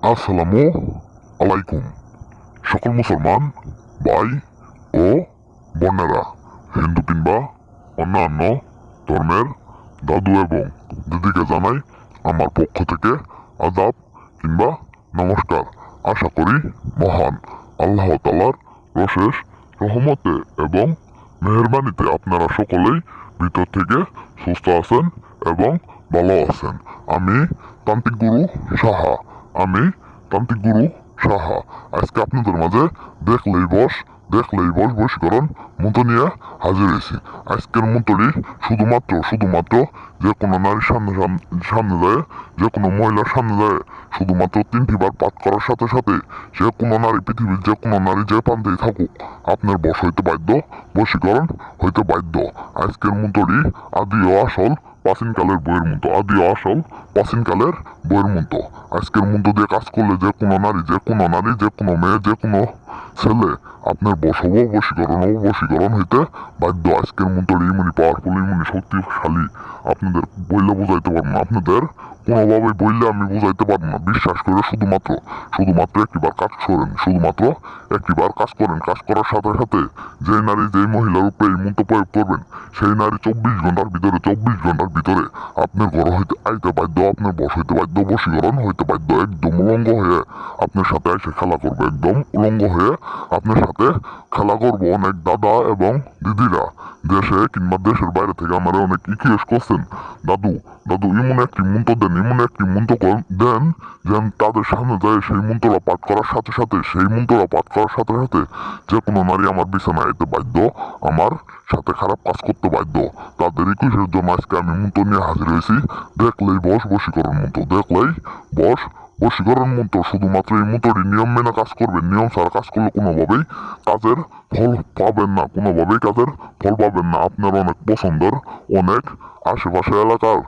আসসালামু আলাইকুম সকল মুসলমান ভাই ও বোনেরা, হিন্দু কিংবা অন্যান্য ধর্মের দাদু এবং দিদিকে জানাই আমার পক্ষ থেকে আদাব কিংবা নমস্কার। আশা করি মহান আল্লাহ তাআলার অশেষ রহমতে এবং মেহেরবানিতে আপনারা সকলেই ভিতর থেকে সুস্থ আছেন এবং ভালো আছেন। আমি তান্ত্রিক গুরু সাহা আমি তান্ত্রিক গুরু সাহা আজকে আপনাদের মাঝে দেখলেই বস বশীকরণ মন্ত্র নিয়ে হাজির হয়েছি। আজকের মন্ত্রটি শুধুমাত্র যে কোনো নারীর সামনে যায়, যে কোনো মহিলার সামনে যায় শুধুমাত্র 3টি বার পাঠ করার সাথে সাথে যে কোনো নারী, পৃথিবীর যে কোনো নারী যে প্রান্তেই থাকুক আপনার বশ হইতে বাধ্য, বশীকরণ হইতে বাধ্য। আজকের মন্ত্রটি আদি ও আসল প্রাচীনকালের বইয়ের মতো, আদি ও আসল প্রাচীনকালের বইয়ের মতো। আজকের মন্ত্র দিয়ে কাজ করলে যে কোনো নারী, যে কোনো মেয়ে, যে কোনো ছেলে আপনার বশীকরণ হইতে বাধ্য। আজকের মন্ত্রটি ইমনি পাওয়ারফুল, ইমনি শক্তিশালী, আপনাদের বইলে বোঝাইতে পারবো না, আপনাদের কোনোভাবে বইলে আমি বোঝাইতে পারবো না। বিশ্বাস করে শুধুমাত্র একটিবার কাজ করেন, শুধুমাত্র একটিবার কাজ করেন। কাজ করার সাথে সাথে যে নারী, যে মহিলার উপরে এই মন্ত্র প্রয়োগ করবেন সেই নারী 24 ঘন্টার ভিতরে আপনার ঘর হইতে আইতে বাধ্য, আপনার বশ হইতে বাধ্য, বশীকরণ হইতে বাধ্য। একদম উলঙ্গ হয়ে আপনার সাথে এসে খেলা করবে, একদম উলঙ্গ হয়ে আপনার সাথে খেলা করবো। অনেক দাদা এবং দিদিরা দেশে কিংবা দেশের বাইরে থেকে আমার অনেক ইতিহাস করছেন, দাদু এমন একটি মন্ত্র দেন যেন তাদের সামনে যায় সেই মন্ত্রটা পাঠ করার সাথে সাথে যে কোনো নারী আমার বিছানায় আইতে বাধ্য, আমার সাথে খারাপ কাজ করতে বাধ্য। তাদের ইতিহাসের জন্য আজকে আমি মন্ত্র নিয়ে হাজির হয়েছি। দেখলেই বশ বশীকরণ মন্ত্র, বশীকরণ মন্ত্র। শুধুমাত্র এই মন্ত্রটি নিয়ম মেনে কাজ করবেন। নিয়ম ছাড়া কাজ করলে কোনোভাবেই কাজের ফল পাবেন না। আপনার অনেক পছন্দের, অনেক আশেপাশে এলাকার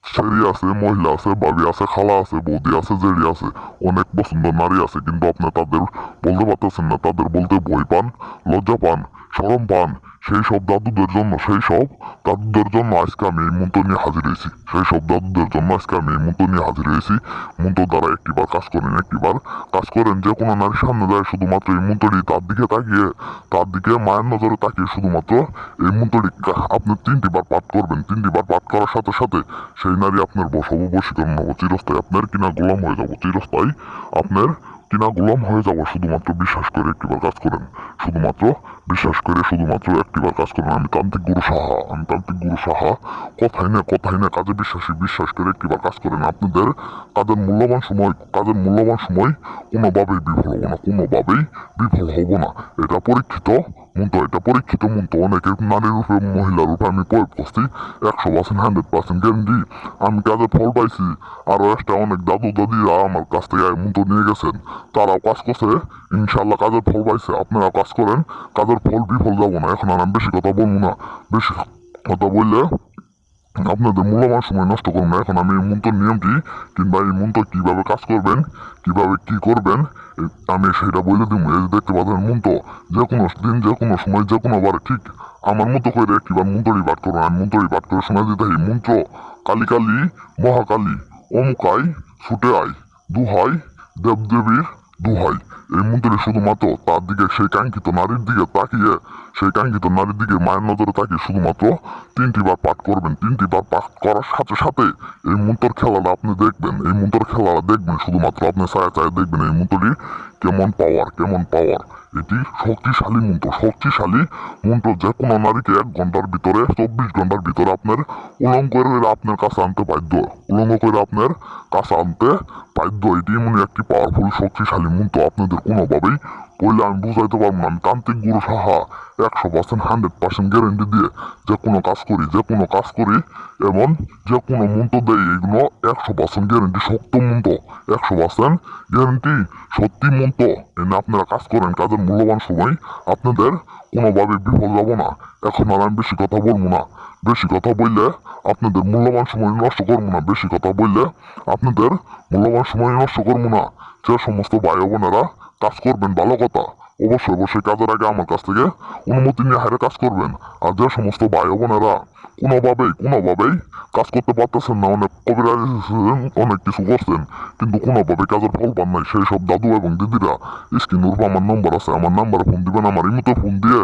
ছেলে আছে, মহিলা আছে, ভাবি আছে, খালা আছে, বৌদি আছে, জেঠি আছে, অনেক পছন্দের নারী আছে, কিন্তু আপনি তাদের বলতে পারতেছেন না। তাদের বলতে ভয় পান, লজ্জা পান, শরম পান। সেই সব দাদুদের জন্য আজকে আমি এই মন্ত্র নিয়ে হাজির হয়েছি। মন্ত্র দ্বারা একটিবার কাজ করেন, যে কোনো নারীর সামনে যায় শুধুমাত্র এই মন্ত্রটি তার দিকে মায়ের নজরে তাকিয়ে শুধুমাত্র এই মন্ত্রটি আপনি 3টি বার পাঠ করবেন। 3টি বার পাঠ করার সাথে সাথে সেই নারী আপনার বশীকরণ হবো, চিরস্থায়ী আপনার কিনা গোলাম হয়ে যাবো, শুধুমাত্র বিশ্বাস করে একটিবার কাজ করেন, শুধুমাত্র একটিবার কাজ করেন। আমি তান্ত্রিক গুরু সাহা কথাই না কাজে বিশ্বাস করে একটিবার কাজ করেন। আপনাদের কাজের মূল্যবান সময় কোনোভাবেই বিফল হব না। এটা পরীক্ষিত মন্ত্র। অনেকের নারীর রূপে, মহিলার রূপে আমি প্রয়োগ করছি, 100% 100% গ্যারান্টি আমি কাজের ফল পাইছি। আরো একটা অনেক দাদু দাদিরা আমার কাছ থেকে মন্ত্র নিয়ে গেছেন, তারাও কাজ করছে, ইনশাল্লাহ কাজের ফল পাইছে। আপনারা কাজ করেন, কাজের ফল বিফল যাব না। এখন আর আমি বেশি কথা বলবো না, বেশি কথা বললে আপনাদের মূল্যবান সময় নষ্ট করবো না। এখন আমি এই মন্ত্র নিয়মটি কিংবা এই মন্ত্র কিভাবে কাজ করবেন, কিভাবে কি করবেন আমি সেটা বলে দিব। এই দেখতে পাবেন মন্ত্র যে কোনো দিন, যে কোনো সময়, যে কোনো বার ঠিক আমার মতো করে একটিবার মন্ত্রটি পাঠ করবেন। আমি মন্ত্রটি পাঠ করে শোনা দিতে মন্ত্র: কালী কালী মহাকালী অমুকাই ছুটে আয়, দুহাই দেবদেবীর দুহাই। এই মন্ত্রে শুধুমাত্র তার দিকে, সেই কাঙ্ক্ষিত নারীর দিকে মায়ের নজরে তাকিয়ে শুধুমাত্র 3টি বার পাঠ করবেন। 3টি বার পাঠ করার সাথে সাথে এই মন্ত্রের খেলাটা আপনি দেখবেন, শুধুমাত্র আপনি ছায়া দেখবেন এই মন্ত্রটি কেমন পাওয়ার। এটি শক্তিশালী মন্ত্র, যে কোনো নারীকে 1 ঘন্টার ভিতরে, 24 ঘন্টার ভিতরে আপনার উলঙ্গ করে আপনার কাছে আনতে বাধ্য, এটি এমন একটি পাওয়ারফুল শক্তিশালী মন্ত্র, আপনাদের কোনোভাবেই বললে আমি বুঝাইতে পারবো না। আমি তান্ত্রিক গুরু সাহা 100% 100% গ্যারেন্টি দিয়ে যে কোনো কাজ করি এবং যে কোনো মন্ত্র দেয়, এগুলো 100% গ্যারেন্টি, শক্ত মন্ত্র, 100% গ্যারেন্টি সত্যি মন্ত্র। এনে আপনারা কাজ করেন, কাজের মূল্যবান সময় আপনাদের কোনোভাবে বিফল যাব না। এখন আর আমি বেশি কথা বলবো না, বেশি কথা বললে আপনাদের মূল্যবান সময় নষ্ট করবো না। যে সমস্ত ভাই বোনেরা কাজ করবেন, ভালো কথা, অবশ্যই কাজের আগে আমার কাছ থেকে অনুমতি নিয়ে হারে কাজ করবেন। আর যে সমস্ত ভাই বোনেরা কোনোভাবেই কাজ করতে পারতেছেন না। অনেক কবিরাজ এসেছেন, অনেক কিছু করছেন, কিন্তু কোনোভাবে কাজের ফল পান নাই। সেই সব দাদু এবং দিদিরা, স্ক্রিনের উপর আমার নম্বর আছে, আমার নাম্বারে ফোন দিবেন। আমার ইমোতে ফোন দিয়ে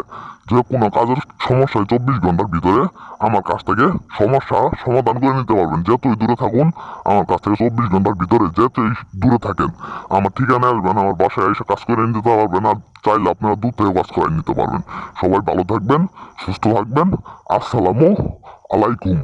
যে কোনো কাজের সমস্যায় 24 ঘন্টার ভিতরে আমার কাছ থেকে সমস্যা সমাধান করে নিতে পারবেন। যতই দূরে থাকুন, আমার কাছ থেকে 24 ঘন্টার ভিতরে যতই দূরে থাকেন, আমার ঠিকানায় আসবেন, আমার বাসায় এসে কাজ করে নিতে পারবেন। আর চাইলে আপনারা দূর থেকে কাজ করে নিতে পারবেন। সবাই ভালো থাকবেন, সুস্থ থাকবেন। আসসালামু আলাইকুম।